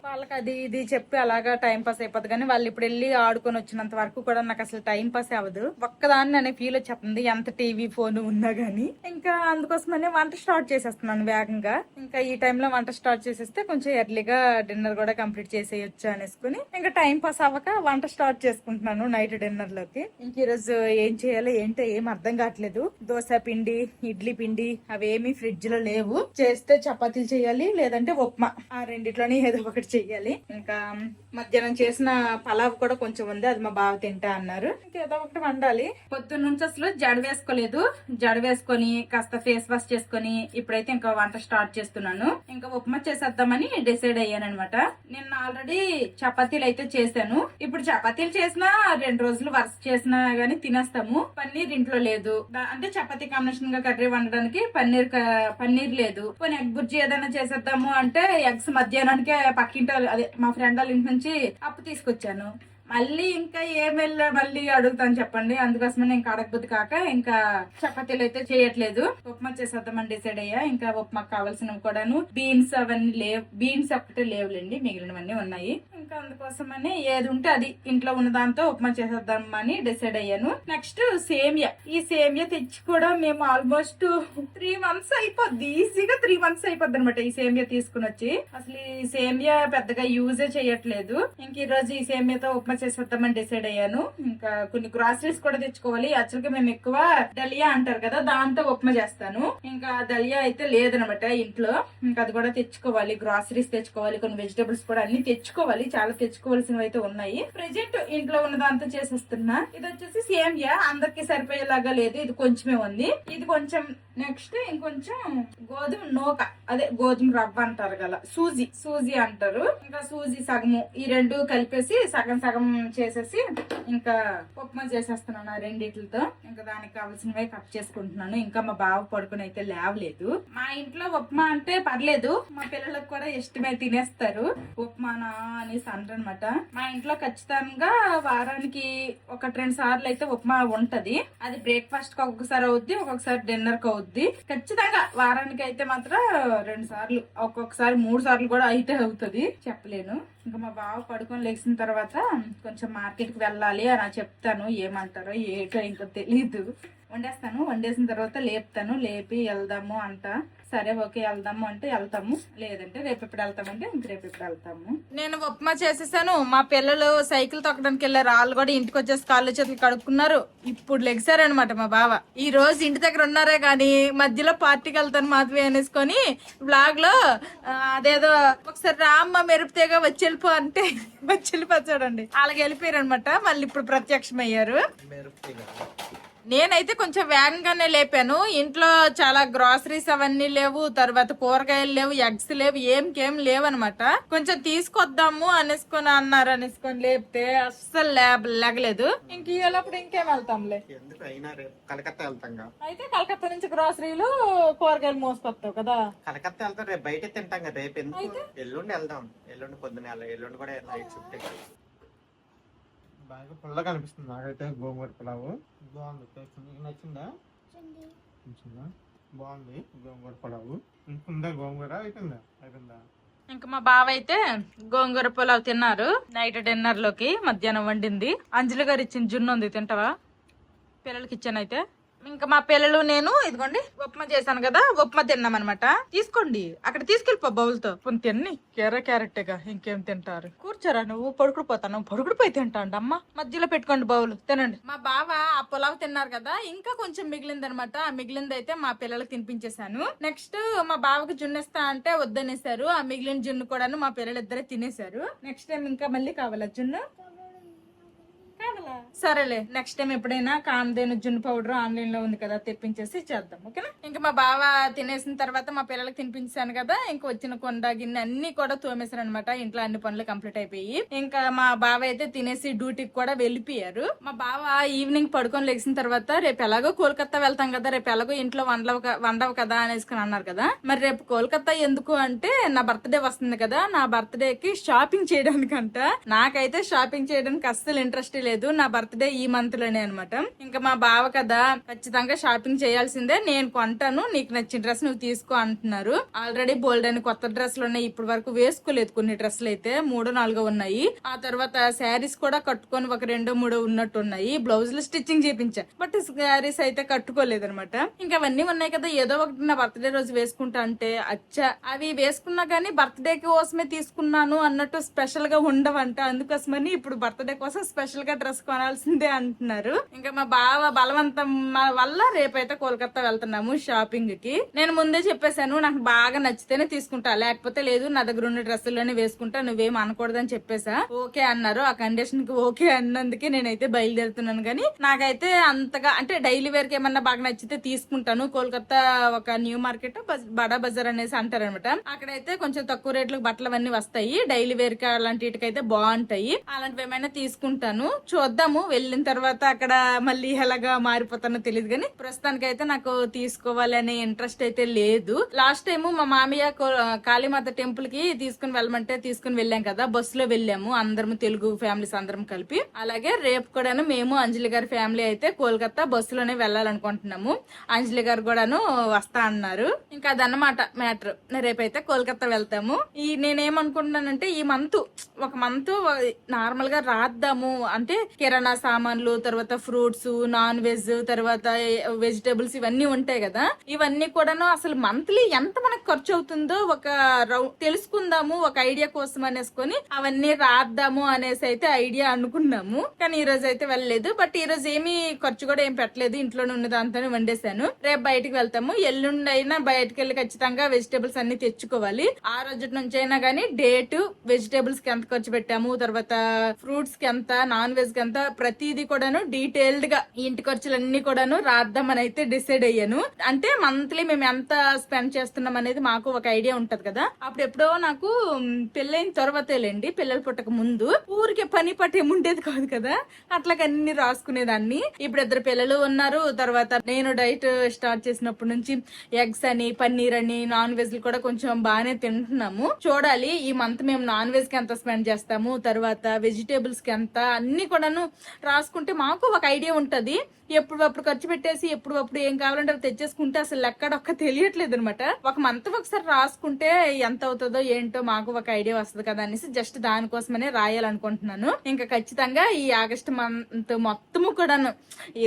S1: వాళ్ళకి అది ఇది చెప్పి అలాగా టైం పాస్ అయిపోతుంది. కానీ వాళ్ళు ఇప్పుడు వెళ్ళి ఆడుకొని వచ్చినంత వరకు కూడా నాకు అసలు టైం పాస్ అవ్వదు. ఒక్కదాన్ని అనే ఫీల్ వచ్చేస్తుంది ఎంత టీవీ ఫోన్ ఉన్నా గానీ. ఇంకా అందుకోసమనే వంట స్టార్ట్ చేసేస్తున్నాను వేగంగా. ఇంకా ఈ టైంలో వంట స్టార్ట్ చేసేస్తే కొంచెం ఎర్లీగా డిన్నర్ కూడా కంప్లీట్ చేసేయచ్చు అనేసుకుని ఇంకా టైం పాస్ అవ్వక వంట స్టార్ట్ చేసుకుంటున్నాను నైట్ డిన్నర్ లోకి. ఇంక ఈరోజు ఏం చేయాలో ఏంటో ఏం అర్థం కావట్లేదు. దోశ పిండి, ఇడ్లీ పిండి అవేమి ఫ్రిడ్జ్ లో లేవు. చేస్తే చపాతీలు చేయాలి, లేదంటే ఉప్మా. ఆ రెండిట్లోని ఏదో ఒకటి చెయ్యాలి. ఇంకా మధ్యాహ్నం చేసిన పలావ్ కూడా కొంచెం ఉంది, అది మా బావ తింటా అన్నారు. ఇంకేదో ఒకటి వండాలి. పొద్దున్న నుంచి అసలు జడ వేసుకోలేదు. జడ వేసుకొని కాస్త ఫేస్ వాష్ చేసుకొని ఇప్పుడైతే ఇంకా వంట స్టార్ట్ చేస్తున్నాను. ఇంకా ఉప్మా చేసేద్దామని డిసైడ్ అయ్యాను అనమాట. నిన్న ఆల్రెడీ చపాతీలు అయితే చేశాను. ఇప్పుడు చపాతీలు చేసినా 2 రోజులు వరుస చేసినా గానీ తినేస్తాము. పన్నీర్ ఇంట్లో లేదు, అంటే చపాతీ కాంబినేషన్ గా కర్రీ వండడానికి పన్నీర్ లేదు. కొన్ని ఎగ్ బుర్జీ ఏదైనా చేసేద్దాము అంటే ఎగ్స్ మధ్యాహ్నానికే పక్కింటి అదే మా ఫ్రెండ్ వాళ్ళ ఇంటి నుంచి అప్పు తీసుకొచ్చాను. మళ్ళీ ఇంకా మళ్ళీ అడుగుతాను చెప్పండి. అందుకోసమని ఇంకా అడగబుద్ది కాక ఇంకా చపాతీలు అయితే చేయట్లేదు. ఉప్మా చేసేద్దామని డిసైడ్ అయ్యా. ఇంకా ఉప్మాకు కావాల్సినవి కూడాను బీన్స్ అవన్నీ లేవు, బీన్స్ ఒక్కటే లేవులేండి, మిగిలినవన్నీ ఉన్నాయి. ఇంకా అందుకోసమని ఏది ఉంటే అది ఇంట్లో ఉన్న దాంతో ఉప్మా చేసేద్దామని డిసైడ్ అయ్యాను. నెక్స్ట్ సేమియా. ఈ సేమియా తెచ్చి కూడా మేము ఆల్మోస్ట్ 3 months అయిపోద్ది, ఈజీగా 3 months అయిపోద్ది అనమాట ఈ సేమియా తీసుకుని వచ్చి. అసలు ఈ సేమియా పెద్దగా యూజే చేయట్లేదు. ఇంక ఈ రోజు ఈ సేమియాతో ఉప్మా చేసేద్దామని డిసైడ్ అయ్యాను. ఇంకా కొన్ని గ్రాసరీస్ కూడా తెచ్చుకోవాలి. యాక్చువల్ గా మేము ఎక్కువ దలియా అంటారు కదా, దాంతో ఉప్మా చేస్తాను. ఇంకా దలియా అయితే లేదనమాట ఇంట్లో. ఇంకా అది కూడా తెచ్చుకోవాలి, గ్రాసరీస్ తెచ్చుకోవాలి, కొన్ని వెజిటబుల్స్ కూడా అన్ని తెచ్చుకోవాలి. చాలా తెచ్చుకోవాల్సినవి అయితే ఉన్నాయి. ప్రెజెంట్ ఇంట్లో ఉన్న దాంతో చేసేస్తున్నా. ఇది వచ్చేసి సేమియా అందరికి సరిపోయేలాగా లేదు, ఇది కొంచెమే ఉంది. ఇది కొంచెం, నెక్స్ట్ ఇంకొంచెం గోధుమ నూక, అదే గోధుమ రవ్వ అంటారు కదా, సూజీ అంటారు. ఇంకా సూజీ సగము, ఈ రెండు కలిపేసి సగం సగం చేసేసి ఇంకా ఉప్మా చేసేస్తున్నాను ఆ రెండిట్లతో. ఇంకా దానికి కావాల్సినవి కట్ చేసుకుంటున్నాను. ఇంకా మా బావ పడుకుని అయితే లేవలేదు. మా ఇంట్లో ఉప్మా అంటే పర్లేదు, మా పిల్లలకు కూడా ఇష్టమే, తినేస్తారు. ఉప్మానా అనేసి అంటారనమాట. మా ఇంట్లో ఖచ్చితంగా వారానికి 1-2 సార్లు అయితే ఉప్మా ఉంటది. అది బ్రేక్ఫాస్ట్ కి ఒక్కొక్కసారి అవుద్ది, ఒక్కొక్కసారి డిన్నర్ కి అవుద్ది. ఖచ్చితంగా వారానికి అయితే మాత్రం 2 సార్లు, ఒక్కొక్కసారి 3 సార్లు కూడా అయితే అవుతుంది, చెప్పలేను. ఇంకా మా బావ పడుకొని లేచిన తర్వాత కొంచెం మార్కెట్ కి వెళ్ళాలి అని చెప్తాను. ఏమంటారో ఏటో ఇంకా తెలీదు. వండేసిన తర్వాత లేపుతాను, లేపి వెళ్దాము అంట. సరే ఓకే వెళ్దాము అంటే వెళ్తాము, లేదంటే రేపెప్పుడు వెళ్తామంటే ఇంక రేపెప్పుడు వెళ్తాము. నేను ఉప్మా చేసేసాను. మా పిల్లలు సైకిల్ తొక్కడానికి వెళ్ళారు. వాళ్ళు కూడా ఇంటికి వచ్చేసి కాళ్ళు చేతులు కడుక్కున్నారు. ఇప్పుడు లెగిసారనమాట మా బావ. ఈ రోజు ఇంటి దగ్గర ఉన్నారే గాని మధ్యలో పార్టీకి వెళ్తాను మాధవి అనేసుకొని బ్లాగ్ లో అదేదో ఒకసారి రామ్మ మెరుపుతేగా వచ్చి వెళ్ళిపో అంటే వచ్చి వెళ్ళిపోతాడండి. అలాగే వెళ్ళిపోయారు అనమాట. మళ్ళీ ఇప్పుడు ప్రత్యక్షం అయ్యారు. నేనైతే కొంచెం వేగంగానే లేపాను. ఇంట్లో చాలా గ్రాసరీస్ అవన్నీ లేవు, తర్వాత కూరగాయలు లేవు, ఎగ్స్ లేవు, ఏం లేవు అనమాట. కొంచెం తీసుకొద్దాము అనేసుకొని అన్నారు అనేసుకొని లేపితే అస్సలు లేగలేదు. ఇంక ఇవ్వప్పుడు ఇంకేం వెళ్తాంలే, అయితే కలకత్తా నుంచి గ్రాసరీలు కూరగాయలు మోసుకొస్తావు కదా.
S2: కలకత్తా వెళ్తాం, రేపు బయట తింటాం కదా. రేపు ఎందుకు, ఎల్లుండి వెళ్దాం. ఎల్లుండి పొద్దున, ఎల్లుండి కూడా నైట్ షిఫ్ట్. బాగా పుల్లగా అనిపిస్తుంది నాకైతే గోంగూర పులావు. బాగుంది, నీకు నచ్చిందా? బాగుంది గోంగూర పులావు. ఇంకుందా గోంగూర? అయిపోయిందా?
S1: ఇంకా మా బావ అయితే గోంగూర పులావ్ తిన్నారు నైట్ డిన్నర్ లోకి. మధ్యాహ్నం వండింది అంజలి గారు ఇచ్చిన జున్ను ఉంది, తింటావా? పిల్లలకి ఇచ్చాను. అయితే ఇంకా మా పిల్లలు నేను ఇదిగోండి ఉప్మా చేశాను కదా, ఉప్మా తిన్నాం అనమాట. తీసుకోండి, అక్కడ తీసుకెళ్ళిపో బౌల్తో. తిన్ని క్యారెట్ గా ఇంకేం తింటారు. కూర్చోరా, నువ్వు పడుకుడిపోతాను, పడుకుడిపోయి తింటాండి అమ్మ. మధ్యలో పెట్టుకోండి బౌల్, తినండి. మా బావ ఆ పులావ్ తిన్నారు కదా, ఇంకా కొంచెం మిగిలింది అనమాట. ఆ మిగిలింది అయితే మా పిల్లలకి తినిపించేశాను. నెక్స్ట్ మా బావకి జున్నేస్తా అంటే వద్దనేసారు. ఆ మిగిలిన జున్ను కూడా మా పిల్లలు ఇద్దరే తినేశారు. నెక్స్ట్ టైం ఇంకా మళ్ళీ కావాలా జున్ను? సరేలే, నెక్స్ట్ టైం ఎప్పుడైనా కామధేను జున్ను పౌడర్ ఆన్లైన్ లో ఉంది కదా, తెప్పించేసి చేద్దాం, ఓకేనా? ఇంకా మా బావ తినేసిన తర్వాత మా పిల్లలకి తినిపించాను కదా, ఇంకా వచ్చిన కొండ గిన్నె అన్ని కూడా తోమేశాను అనమాట. ఇంట్లో అన్ని పనులు కంప్లీట్ అయిపోయి ఇంకా మా బావ అయితే తినేసి డ్యూటీకి కూడా వెళ్ళిపోయారు. మా బావ ఈవినింగ్ పడుకొని లెగిసిన తర్వాత రేపు ఎలాగో కోల్కతా వెళ్తాం కదా, రేపు ఎలాగో ఇంట్లో వండవు కదా అనేసుకుని అన్నారు కదా. మరి రేపు కోల్కతా ఎందుకు అంటే నా బర్త్డే వస్తుంది కదా, నా బర్త్డే కి షాపింగ్ చేయడానికంట. నాకైతే షాపింగ్ చేయడానికి అస్సలు ఇంట్రెస్ట్ లేదు. నా బర్త్డే ఈ మంత్ లోనే అనమాట. ఇంకా మా బావ కదా ఖచ్చితంగా షాపింగ్ చేయాల్సిందే, నేను కొంటాను, నీకు నచ్చిన డ్రెస్ నువ్వు తీసుకో అంటున్నారు. ఆల్రెడీ బోల్డ్ అని కొత్త డ్రెస్లు ఉన్నాయి, ఇప్పటి వరకు వేసుకోలేదు. కొన్ని డ్రెస్సులు అయితే 3-4 ఉన్నాయి. ఆ తర్వాత శారీస్ కూడా కట్టుకొని ఒక 2-3 ఉన్నట్టు ఉన్నాయి. బ్లౌజులు స్టిచ్చింగ్ చేయించా, బట్ శారీస్ అయితే కట్టుకోలేదు అనమాట. ఇంకా అవన్నీ ఉన్నాయి కదా, ఏదో ఒకటి నా బర్త్డే రోజు వేసుకుంటా అంటే అచ్చా అవి వేసుకున్నా గానీ బర్త్డే కోసమే తీసుకున్నాను అన్నట్టు స్పెషల్ గా ఉండవంట. అందుకోసమని ఇప్పుడు బర్త్డే కోసం స్పెషల్ గా డ్రెస్ కొనాల్సిందే అంటున్నారు. ఇంకా మా బావ బలవంతం వల్ల రేపైతే కోల్కతా వెళ్తున్నాము షాపింగ్ కి. నేను ముందే చెప్పేశాను, నాకు బాగా నచ్చితేనే తీసుకుంటా, లేకపోతే లేదు, నా దగ్గర ఉన్న డ్రెస్సుల్లోనే వేసుకుంటా, నువ్వేం అనకూడదని చెప్పేసా. ఓకే అన్నారు. ఆ కండిషన్ కి ఓకే అన్నందుకే నేనైతే బయలుదేరుతున్నాను. కానీ నాకైతే అంతగా అంటే డైలీ వేర్ కి ఏమన్నా బాగా నచ్చితే తీసుకుంటాను. కోల్కతా ఒక న్యూ మార్కెట్ బడా బజార్ అనేసి అంటారనమాట. అక్కడైతే కొంచెం తక్కువ రేట్లకు బట్టలు అవన్నీ వస్తాయి. డైలీ వేర్ కి అలాంటికైతే బాగుంటాయి. అలాంటివి ఏమైనా తీసుకుంటాను. చూద్దాము వెళ్ళిన తర్వాత అక్కడ మళ్ళీ ఎలాగా మారిపోతానో తెలియదు. కానీ ప్రస్తుతానికైతే నాకు తీసుకోవాలి అనే ఇంట్రెస్ట్ అయితే లేదు. లాస్ట్ టైం మా మామయ్య కాళీమాత టెంపుల్ కి తీసుకుని వెళ్ళమంటే తీసుకుని వెళ్ళాం కదా, బస్సులో వెళ్ళాము అందరం, తెలుగు ఫ్యామిలీస్ అందరం కలిపి. అలాగే రేపు కూడాను మేము అంజలి గారి ఫ్యామిలీ అయితే కోల్కతా బస్సులోనే వెళ్ళాలనుకుంటున్నాము. అంజలి గారు కూడాను వస్తా అన్నారు. ఇంకా అదన్నమాట మ్యాటర్. రేపైతే కోల్కతా వెళ్తాము. నేనేమనుకుంటున్నానంటే ఈ ఒక మంత్ నార్మల్ గా రాద్దాము, అంటే కిరాణా సామాన్లు, తర్వాత ఫ్రూట్స్, నాన్ వెజ్, తర్వాత వెజిటేబుల్స్ ఇవన్నీ ఉంటాయి కదా, ఇవన్నీ కూడాను అసలు మంత్లీ ఎంత మనకు ఖర్చు అవుతుందో ఒక తెలుసుకుందాము, ఒక ఐడియా కోసం అనేసుకొని అవన్నీ రాద్దాము అనేసి అయితే ఐడియా అనుకున్నాము. కానీ ఈ రోజు అయితే వెళ్ళలేదు. బట్ ఈ రోజు ఏమీ ఖర్చు కూడా ఏం పెట్టలేదు, ఇంట్లోనే ఉన్న దాంతోనే వండేశాను. రేపు బయటకు వెళ్తాము. ఎల్లుండి అయినా బయటకు వెళ్ళి ఖచ్చితంగా వెజిటేబుల్స్ అన్ని తెచ్చుకోవాలి. ఆ రోజు నుంచి అయినా గానీ డేట్, వెజిటేబుల్స్ కి ఎంత ఖర్చు పెట్టాము, తర్వాత ఫ్రూట్స్ కి ఎంత, నాన్ వెజ్ కి ఎంత, ప్రతిదీ కూడాను డీటెయిల్డ్ గా ఇంటి ఖర్చులన్నీ కూడాను రాద్దామని అయితే డిసైడ్ అయ్యాను. అంటే మంత్లీ మేము ఎంత స్పెండ్ చేస్తున్నాం అనేది మాకు ఒక ఐడియా ఉంటది కదా. అప్పుడు ఎప్పుడో నాకు పెళ్ళైన తర్వాతేలేండి, పిల్లలు పుట్టక ముందు ఊరికే పని పట్టు ఏముండేది కాదు కదా, అట్లాగ అన్ని రాసుకునేదాన్ని. ఇప్పుడు 2 పిల్లలు ఉన్నారు. తర్వాత నేను డైట్ స్టార్ట్ చేసినప్పటి నుంచి ఎగ్స్ అని, పన్నీర్ అని, నాన్ వెజ్ కూడా కొంచెం బాగానే తింటున్నాము. చూడాలి ఈ మంత్ మేము నాన్ వెజ్ కి ఎంత స్పెండ్ చేస్తాము, తర్వాత వెజిటేబుల్స్ కి ఎంత, అన్ని కూడాను రాసుకుంటే మాకు ఒక ఐడియా ఉంటది. ఎప్పుడు ఖర్చు పెట్టేసి ఎప్పుడు ఏం కావాలంటే తెచ్చేసుకుంటే అసలు ఎక్కడొక్క తెలియట్లేదు అనమాట. ఒక మంత్ ఒకసారి రాసుకుంటే ఎంత అవుతుందో ఏంటో మాకు ఒక ఐడియా వస్తుంది కదా అనేసి జస్ట్ దానికోసమనే రాయాలనుకుంటున్నాను. ఇంకా ఖచ్చితంగా ఈ ఆగస్ట్ మంత్ మొత్తము కూడాను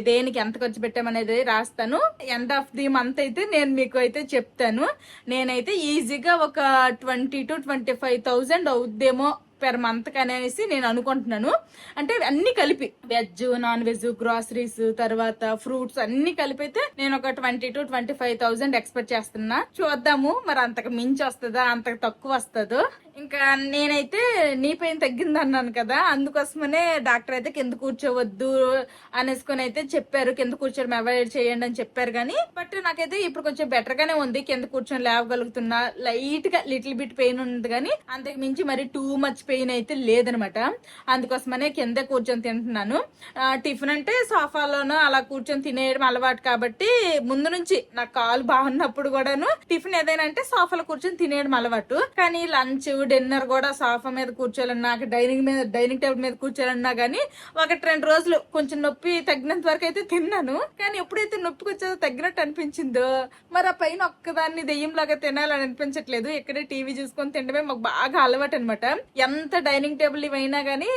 S1: దేనికి ఎంత ఖర్చు పెట్టామనేది రాస్తాను. ఎండ్ ఆఫ్ ది మంత్ అయితే నేను మీకు అయితే చెప్తాను. నేనైతే ఈజీగా ఒక 20,000 to 25,000 అవుద్దేమో పెర్ మంత్ అనేసి నేను అనుకుంటున్నాను. అంటే అన్ని కలిపి వెజ్, నాన్ వెజ్, గ్రాసరీస్, తర్వాత ఫ్రూట్స్ అన్ని కలిపి అయితే నేను ఒక 20,000 to 25,000 ఎక్స్పెక్ట్ చేస్తున్నా. చూద్దాము మరి అంతకు మించి వస్తుందా, అంతకు తక్కువ వస్తుందో. ఇంకా నేనైతే నీ పెయిన్ తగ్గింది అన్నాను కదా, అందుకోసమనే డాక్టర్ అయితే కింద కూర్చోవద్దు అనేసుకొని అయితే చెప్పారు. కింద కూర్చోడం అవాయిడ్ చేయండి అని చెప్పారు. కానీ బట్ నాకైతే ఇప్పుడు కొంచెం బెటర్ గానే ఉంది. కింద కూర్చొని లేవగలుగుతున్నా. లైట్ గా లిటిల్ బిట్ పెయిన్ ఉంది కానీ అంతకు మించి మరి టూ మచ్ పెయిన్ అయితే లేదనమాట. అందుకోసమనే కింద కూర్చొని తింటున్నాను. టిఫిన్ అంటే సోఫాలోనూ అలా కూర్చొని తినేయడం అలవాటు కాబట్టి ముందు నుంచి నాకు కాలు బాగున్నప్పుడు కూడాను టిఫిన్ ఏదైనా అంటే సోఫాలో కూర్చొని తినేయడం అలవాటు. కానీ లంచ్, డిన్నర్ కూడా సోఫా మీద కూర్చోాలన్నా, డైనింగ్ టేబుల్ మీద కూర్చోాలన్నా గానీ 1-2 రోజులు కొంచెం నొప్పి తగ్గినంత వరకు అయితే తిన్నాను. కానీ ఎప్పుడైతే నొప్పికి వచ్చేదో తగ్గినట్టు అనిపించిందో మరి ఆ పైన ఒక్కదాన్ని దెయ్యంలాగా తినాలని అనిపించట్లేదు. ఇక్కడే టీవీ చూసుకొని తినడమే మాకు బాగా అలవాటు అనమాట. ఎంత డైనింగ్ టేబుల్ ఇవైనా గానీ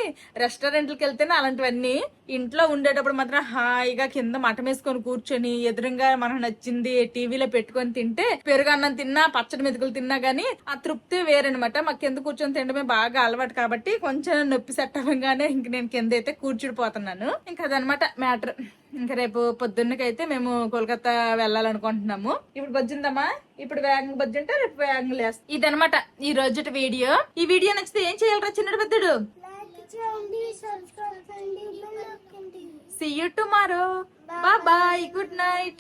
S1: రెస్టారెంట్లకు వెళ్తేనే అలాంటివన్నీ. ఇంట్లో ఉండేటప్పుడు మాత్రం హాయిగా కింద మటం వేసుకొని కూర్చొని ఎదురుగా మనకు నచ్చింది టీవీలో పెట్టుకొని తింటే, పెరుగు అన్నం తిన్నా, పచ్చడి మెతుకులు తిన్నా గానీ ఆ తృప్తి వేరనమాట. మాకు కింద కూర్చొని తినడమే బాగా అలవాటు కాబట్టి కొంచెం నొప్పి సెట్ అవ్వగానే ఇంక నేను కింద అయితే కూర్చుడిపోతున్నాను. ఇంకా అదనమాట మ్యాటర్. ఇంకా రేపు పొద్దున్నకైతే మేము కోల్కతా వెళ్ళాలనుకుంటున్నాము. ఇప్పుడు బొజ్జుందమ్మా, ఇప్పుడు వేగంగా బొజ్జుంటే రేపు వేగంగా లేస్తాం. ఇదనమాట ఈ రోజు వీడియో. ఈ వీడియో నచ్చితే ఏం చేయాలరా చిన్నడు పెద్దడు? See you tomorrow. Bye bye. Good night.